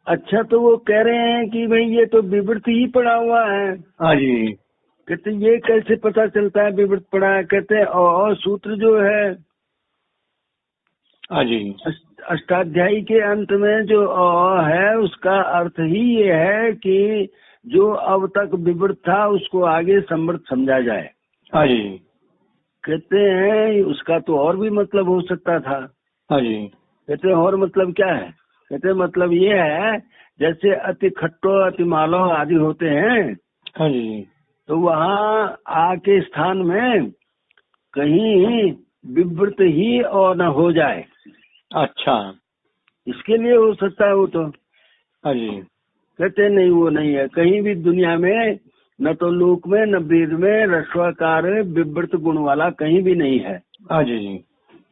अच्छा, तो वो कह रहे हैं कि भाई ये तो विवृत ही पड़ा हुआ है। हाँ जी। कहते ये कैसे पता चलता है विवृत पड़ा है? कहते और सूत्र जो है हाँ जी। अष्टाध्यायी के अंत में जो है उसका अर्थ ही ये है कि जो अब तक विवृत था उसको आगे समृद्ध समझा जाए। हाँ जी। कहते हैं उसका तो और भी मतलब हो सकता था। हाँ जी। कहते हैं और मतलब क्या है? कहते हैं मतलब ये है जैसे अति खट्टो अति मालव आदि होते हैं, हाँ जी। तो वहाँ आ के स्थान में कहीं विवृत ही और न हो जाए, अच्छा। इसके लिए हो सकता है वो तो। हाँ जी। कहते नहीं, वो नहीं है कहीं भी दुनिया में, न तो लोक में न वेद में रस्वाकार विवृत गुण वाला कहीं भी नहीं है। हाँ जी जी।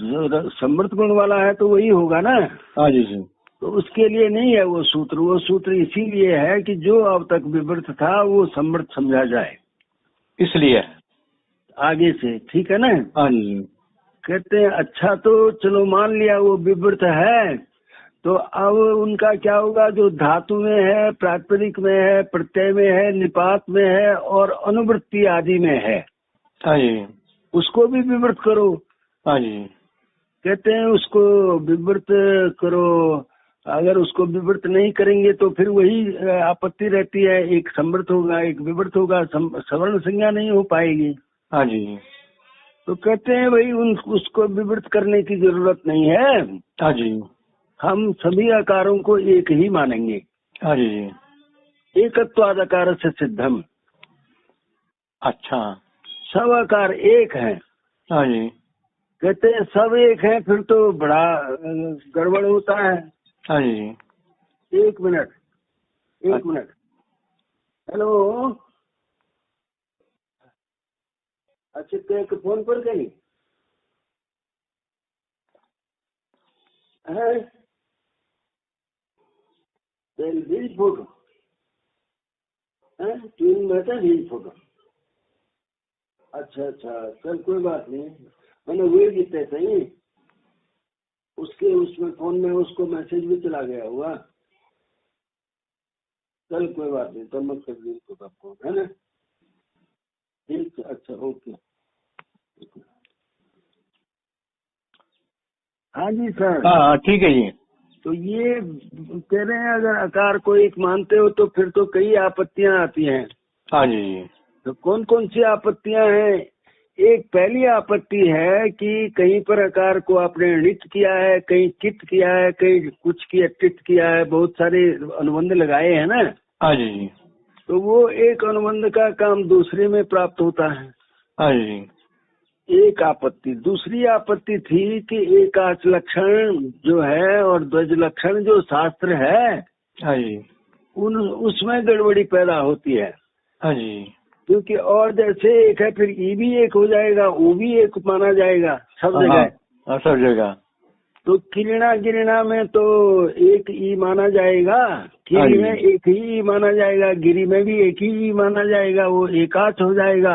जो समृद्ध गुण वाला है तो वही होगा ना। हाँ जी जी। तो उसके लिए नहीं है वो सूत्र। वो सूत्र इसीलिए है कि जो अब तक विवृत था वो समृद्ध समझा जाए, इसलिए आगे से। ठीक है ना? हाँ जी। कहते हैं अच्छा, तो चलो मान लिया वो विवृत है, तो अब उनका क्या होगा? जो धातु में है, प्रातिपदिक में है, प्रत्यय में है, निपात में है और अनुवृत्ति आदि में है, हाँ जी। उसको भी विवृत करो। हाँ जी। कहते हैं उसको विवृत करो। अगर उसको विवृत नहीं करेंगे तो फिर वही आपत्ति रहती है, एक समृद्ध होगा एक विवृत होगा, सवर्ण संज्ञा नहीं हो पाएगी। हाँ जी। तो कहते हैं भाई उसको विवृत करने की जरूरत नहीं है, हाँ जी। हम सभी आकारों को एक ही मानेंगे। हाँ जी। एकत्वाद आकार से सिद्धम, अच्छा। सब आकार एक हैं। हाँ जी। कहते हैं सब एक हैं, फिर तो बड़ा गड़बड़ होता है। हाँ जी। एक मिनट, एक मिनट। हेलो, अच्छा तो फोन पर कहीं है रील फोटो है, ट्यून में था रील फोटो। अच्छा अच्छा, चल कोई बात नहीं। मैंने वही जीते सही, उसके उसमें फोन में उसको मैसेज भी चला गया हुआ। चल कोई बात नहीं, तो मत कर दी तो आपको, है ना? ठीक, अच्छा ओके। हाँ जी सर। हाँ ठीक है जी। तो ये कह रहे हैं अगर आकार को एक मानते हो तो फिर तो कई आपत्तियां आती हैं। हाँ जी जी। तो कौन कौन सी आपत्तियां हैं? एक पहली आपत्ति है कि कहीं पर आकार को आपने णित किया है, कहीं कित किया है, कहीं कुछ किया टित किया है, बहुत सारे अनुबंध लगाए हैं ना। हाँ जी जी। तो वो एक अनुबंध का काम दूसरे में प्राप्त होता है। हाँ जी। एक आपत्ति। दूसरी आपत्ति थी कि एकाच लक्षण जो है और द्वज लक्षण जो शास्त्र है, हाँ जी। उसमें गड़बड़ी पैदा होती है। हाँ जी। क्योंकि और जैसे एक है फिर ई भी एक हो जाएगा, ओ भी एक माना जाएगा सब जगह। हाँ सब जगह। तो किरणा गिरणा में तो एक ई माना जाएगा, किरी में एक ही ई माना जाएगा, गिरी में भी एक ही ई माना जाएगा, वो एकाच हो जाएगा।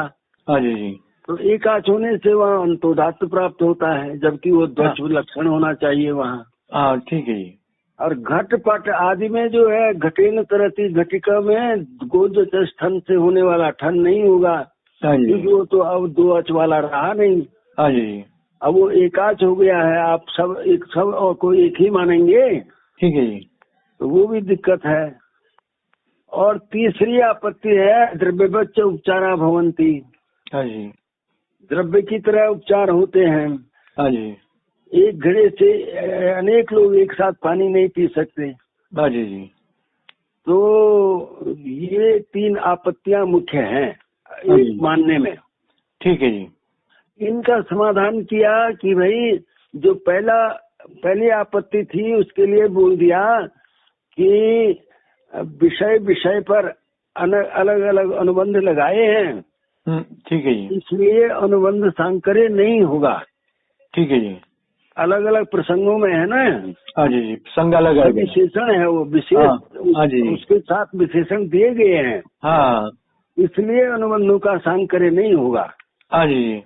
हाँ जी जी। तो एकाच होने से वहाँ अंतोधातु प्राप्त होता है, जबकि वो ध्वज लक्षण होना चाहिए वहाँ। हाँ ठीक है जी। और घट पट आदि में जो है घटेन तरती घटिका में गोज ठन से होने वाला ठन नहीं होगा, क्योंकि वो तो अब दो अच वाला रहा नहीं। हाँ जी। अब वो एकाच हो गया है, आप सब और कोई एक ही मानेंगे, ठीक है जी। तो वो भी दिक्कत है। और तीसरी आपत्ति है द्रव्यवच्च उपचारा भवंती। हाँ जी। द्रव्य की तरह उपचार होते हैं। हाँ जी। एक घड़े से अनेक लोग एक साथ पानी नहीं पी सकते। हाँ जी जी। तो ये तीन आपत्तियां मुख्य हैं एक मानने में। ठीक है जी। इनका समाधान किया कि भाई जो पहली आपत्ति थी उसके लिए बोल दिया कि विषय विषय पर अलग अलग अनुबंध लगाए हैं, ठीक है जी। इसलिए अनुबंध सांकर्य नहीं होगा। ठीक है जी। अलग अलग प्रसंगों में है ना। हाँ जी जी, प्रसंग अलग अलग विशेषण है, वो विशेष उसके साथ विशेषण दिए गए हैं। हाँ, इसलिए अनुबंधों का सांकर्य नहीं होगा। हाँ जी जी।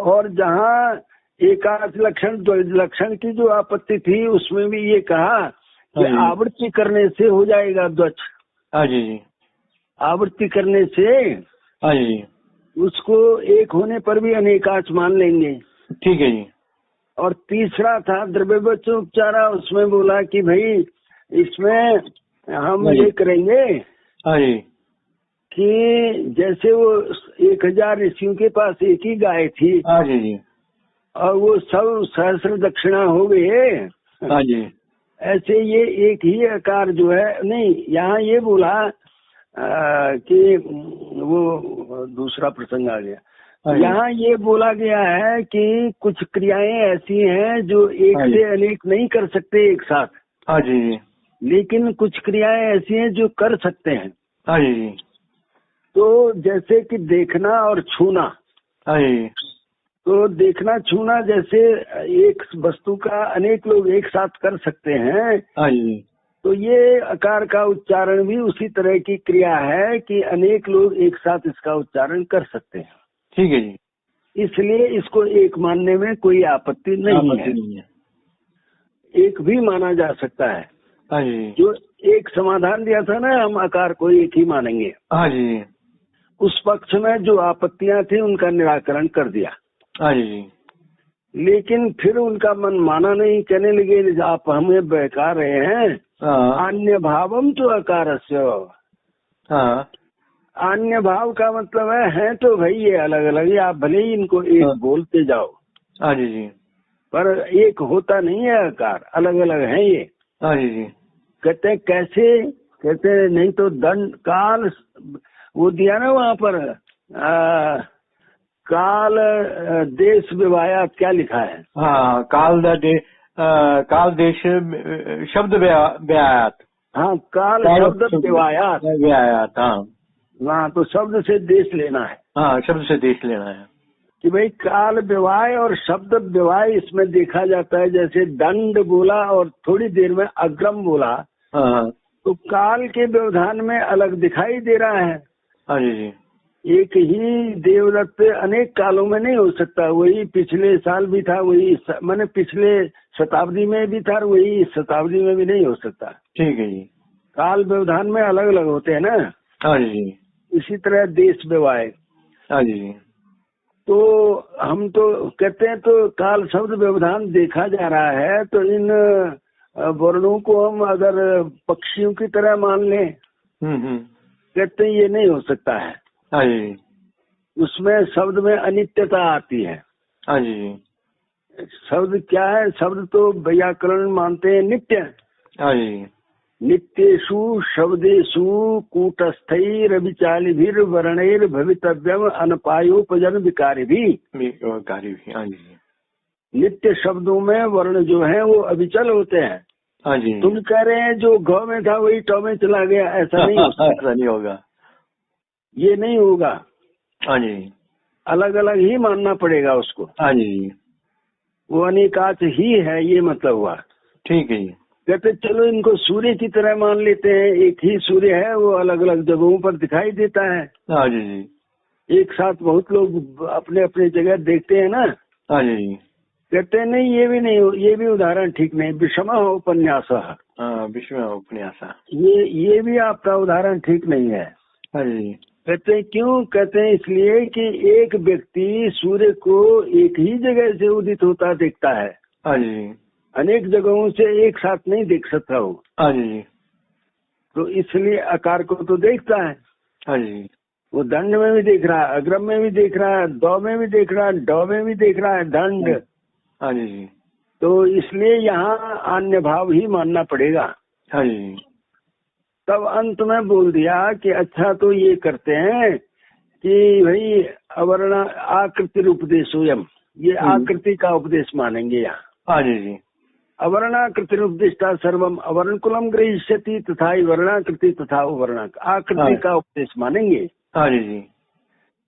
और जहाँ एकाच लक्षण द्वज लक्षण की जो आपत्ति थी उसमें भी ये कहा हाँ जी, आवृत्ति करने से हो जाएगा द्वच। हाँ जी जी, आवृत्ति करने से हाँ जी, उसको एक होने पर भी अनेकाच मान लेंगे। ठीक है जी। और तीसरा था द्रव्यवच उपचारा, उसमें बोला कि भाई इसमें हम हाँ जी, ये करेंगे हाँ जी, कि जैसे वो 1000 ऋषियों के पास एक ही गाय थी हाँ जी जी, और वो सब सहस्र दक्षिणा हो गए, हाँ जी, ऐसे ये एक ही आकार जो है, नहीं यहाँ ये बोला कि वो दूसरा प्रसंग आ गया। हाँ जी, यहाँ ये बोला गया है कि कुछ क्रियाएं ऐसी हैं जो एक हाँ जी, से अनेक नहीं कर सकते एक साथ, हाँ जी जी, लेकिन कुछ क्रियाएं ऐसी हैं जो कर सकते हैं। हाँ जी जी, तो जैसे कि देखना और छूना, हाँ जी, तो देखना छूना जैसे एक वस्तु का अनेक लोग एक साथ कर सकते हैं, हाँ जी, तो ये आकार का उच्चारण भी उसी तरह की क्रिया है कि अनेक लोग एक साथ इसका उच्चारण कर सकते हैं। ठीक है जी, इसलिए इसको एक मानने में कोई आपत्ति नहीं है, नहीं है। एक भी माना जा सकता है। हाँ जी, जो एक समाधान दिया था ना, हम आकार को एक ही मानेंगे, हाँ जी, उस पक्ष में जो आपत्तियां थी उनका निराकरण कर दिया। हाँ जी जी, लेकिन फिर उनका मन माना नहीं, कहने लगे आप हमें बहका रहे हैं। हाँ, अन्य भावम तो आकारस्य, हाँ, अन्य भाव का मतलब है तो भाई ये अलग अलग है, आप भले ही इनको एक हाँ, बोलते जाओ, हाँ जी जी, पर एक होता नहीं है आकार, अलग अलग है ये। हाँ जी जी, कहते कैसे, कहते नहीं तो दंड काल, वो दिया ना वहाँ पर काल देश विवायात, क्या लिखा है? हाँ, काल देश शब्द व्यायात, हाँ, काल शब्द विवायात, व्यायात, हाँ, हाँ, तो शब्द से देश लेना है हाँ, शब्द से देश लेना है कि भाई काल विवाय और शब्द विवाय इसमें देखा जाता है। जैसे दंड बोला और थोड़ी देर में अग्रम बोला, हाँ, तो काल के व्यवधान में अलग दिखाई दे रहा है। हाँ जी जी, एक ही देवदत्त अनेक कालों में नहीं हो सकता, वही पिछले साल भी था, वही मैंने पिछले शताब्दी में भी था, वही इस शताब्दी में भी नहीं हो सकता। ठीक है जी, काल व्यवधान में अलग अलग होते हैं ना, हाँ जी जी, इसी तरह देश व्यवहार। हाँ जी जी, तो हम तो कहते हैं तो काल शब्द व्यवधान देखा जा रहा है, तो इन वर्णों को हम अगर पक्षियों की तरह मान लें, कहते हैं ये नहीं हो सकता है। हाँ जी, उसमें शब्द में अनित्यता आती है। हाँ जी जी, शब्द क्या है? शब्द तो व्याकरण मानते हैं नित्य। हाँ जी, नित्येषु शब्देषु कूटस्थैर विचालिभिर वर्णैर भवितव्यम अनपायोपजन विकारी भी। हाँ जी, नित्य शब्दों में वर्ण जो है वो अविचल होते हैं। हाँ जी, तुम कह रहे हैं जो घ में था वही ट में चला गया, ऐसा नहीं ऐसा नहीं होगा, ये नहीं होगा। हाँ जी, अलग अलग ही मानना पड़ेगा उसको। हाँ जी, वो अनेकाच ही है, ये मतलब हुआ। ठीक है जी, कहते चलो इनको सूर्य की तरह मान लेते हैं, एक ही सूर्य है, वो अलग अलग जगहों पर दिखाई देता है। हाँ जी जी, एक साथ बहुत लोग अपने अपने जगह देखते हैं ना। हाँ जी जी, कहते हैं नहीं, ये भी नहीं, ये भी उदाहरण ठीक नहीं। विषम उपन्यास, हाँ, विश्व उपन्यास, ये भी आपका उदाहरण ठीक नहीं है। हाँ जी, कहते हैं क्यों? कहते हैं इसलिए कि एक व्यक्ति सूर्य को एक ही जगह से उदित होता देखता है, हाँ जी, अनेक जगहों से एक साथ नहीं देख सकता हो। हाँ जी, तो इसलिए आकार को तो देखता है, हाँ जी, वो दंड में भी देख रहा है, अग्रम में भी देख रहा है, दौ में भी देख रहा है, ड में भी देख रहा है, दंड। हाँ जी, तो इसलिए यहाँ अन्य भाव ही मानना पड़ेगा। हाँ जी, तब अंत में बोल दिया कि अच्छा तो ये करते हैं कि भाई अवर्ण आकृति उपदेशोयम, ये आकृति का उपदेश मानेंगे यहाँ। हाँ जी जी, अवर्णाकृति उपदिष्टा सर्वम अवर्णकुलम गृह्यति तथा वर्णाकृति तथा वर्ण, आकृति का उपदेश मानेंगे। हाँ जी जी,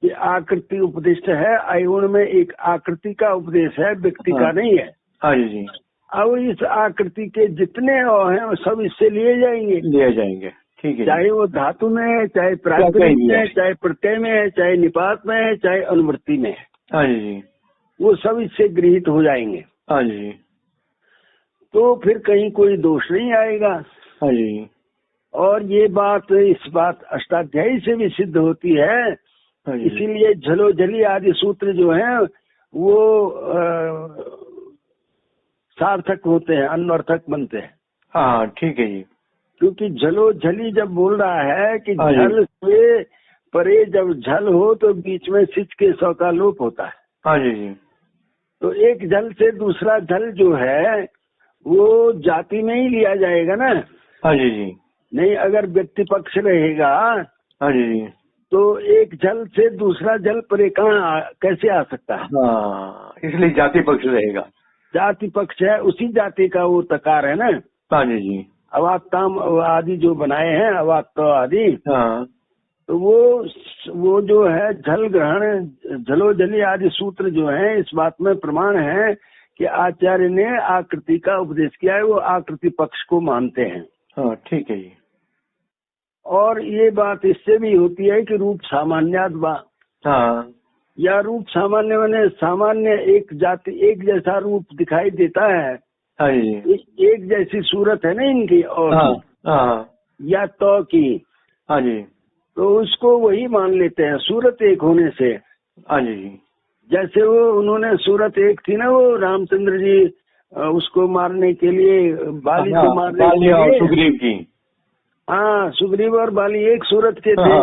ये आकृति उपदिष्ट है, अयुण में एक आकृति का उपदेश है, व्यक्ति का नहीं है। हाँ जी जी, अब इस आकृति के जितने हैं वो सब इससे लिए जाएंगे, ठीक है, चाहे वो धातु में है, चाहे प्राकृतिक में है, चाहे प्रत्यय में है, चाहे निपात में है, चाहे अनुवृत्ति में है। हाँ जी जी, वो सब इससे गृहीत हो जाएंगे। हाँ जी, तो फिर कहीं कोई दोष नहीं आएगा। हाँ जी। और ये बात इस बात अष्टाध्यायी से भी सिद्ध होती है। हाँ जी। इसीलिए झलो झली आदि सूत्र जो हैं वो सार्थक होते हैं, अनर्थक बनते हैं। हाँ ठीक है जी। क्योंकि झलो झली जब बोल रहा है कि हाँ जी। झल से परे जब झल हो तो बीच में सिच के सौ का लोप होता है। हाँ जी जी। तो एक झल से दूसरा झल जो है वो जाति में ही लिया जाएगा ना। हाँ जी जी। नहीं, अगर व्यक्ति पक्ष रहेगा हाँ जी जी। तो एक जल से दूसरा जल परे कहाँ कैसे आ सकता है? हाँ, इसलिए जाति पक्ष रहेगा। जाति पक्ष है, उसी जाति का वो तकार है ना। हाँ जी जी। अवाक्ताम आदि जो बनाए हैं, अवाक्त आदि, हाँ तो वो जो है झल ग्रहण झलो झली आदि सूत्र जो है इस बात में प्रमाण है कि आचार्य ने आकृति का उपदेश किया है। वो आकृति पक्ष को मानते हैं। हाँ ठीक है जी। और ये बात इससे भी होती है कि रूप सामान्यात बा। हाँ। या रूप सामान्य माने सामान्य एक जाति एक जैसा रूप दिखाई देता है। हाँ जी। एक जैसी सूरत है ना इनकी और हाँ हाँ। या तो की, हाँ जी। तो उसको वही मान लेते हैं सूरत एक होने से। हाँ जी। जैसे वो उन्होंने सूरत एक थी ना, वो रामचंद्र जी उसको मारने के लिए बाली को मारने के लिए, सुग्रीव की। हाँ, सुग्रीव और बाली एक सूरत के थे।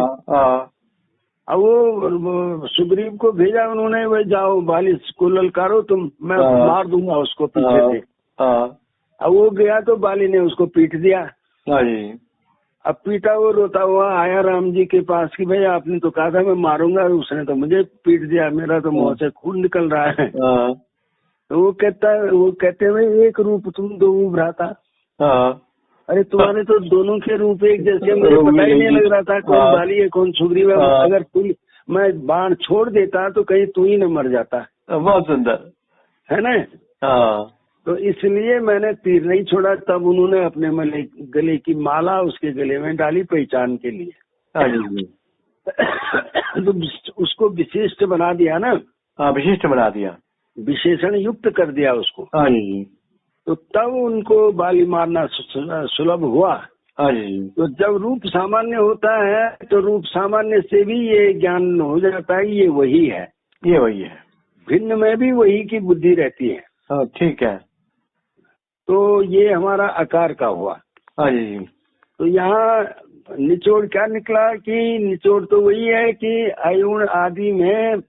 अब वो सुग्रीव को भेजा उन्होंने, वही जाओ बाली को ललकारो तुम, मैं मार दूंगा उसको पीछे से। अब वो गया तो बाली ने उसको पीट दिया। अब पीटा वो रोता हुआ आया राम जी के पास कि भाई आपने तो कहा था मैं मारूंगा, उसने तो मुझे पीट दिया, मेरा तो मुंह से खून निकल रहा है। तो वो कहते भाई एक रूप तुम दो भ्राता। अरे तुम्हारे तो दोनों के रूप एक जैसे, मुझे पता ही नहीं लग रहा था कौन बाली है कौन सुग्रीव है। अगर तू मैं बाण छोड़ देता तो कहीं तू ही न मर जाता। बहुत सुंदर है ना। तो इसलिए मैंने तीर नहीं छोड़ा। तब उन्होंने अपने गले की माला उसके गले में डाली पहचान के लिए। तो उसको विशिष्ट बना दिया ना। विशिष्ट बना दिया, विशेषण युक्त कर दिया उसको। तो तब उनको बाली मारना सुलभ हुआ। तो जब रूप सामान्य होता है तो रूप सामान्य से भी ये ज्ञान हो जाता है ये वही है, ये वही है। भिन्न में भी वही की बुद्धि रहती है। ठीक है। तो ये हमारा आकार का हुआ। तो यहाँ निचोड़ क्या निकला कि निचोड़ तो वही है कि अयुण आदि में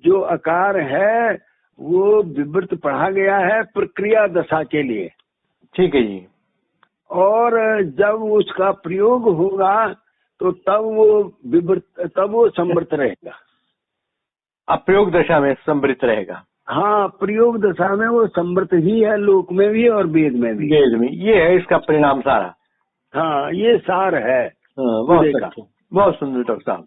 जो आकार है वो विवृत पढ़ा गया है प्रक्रिया दशा के लिए। ठीक है जी। और जब उसका प्रयोग होगा तो तब वो संवृत रहेगा। अब प्रयोग दशा में संवृत रहेगा। हाँ, प्रयोग दशा में वो संवृत ही है, लोक में भी और वेद में भी। वेद में ये है इसका परिणाम सारा। हाँ, ये सार है। बहुत सुंदर डॉक्टर साहब।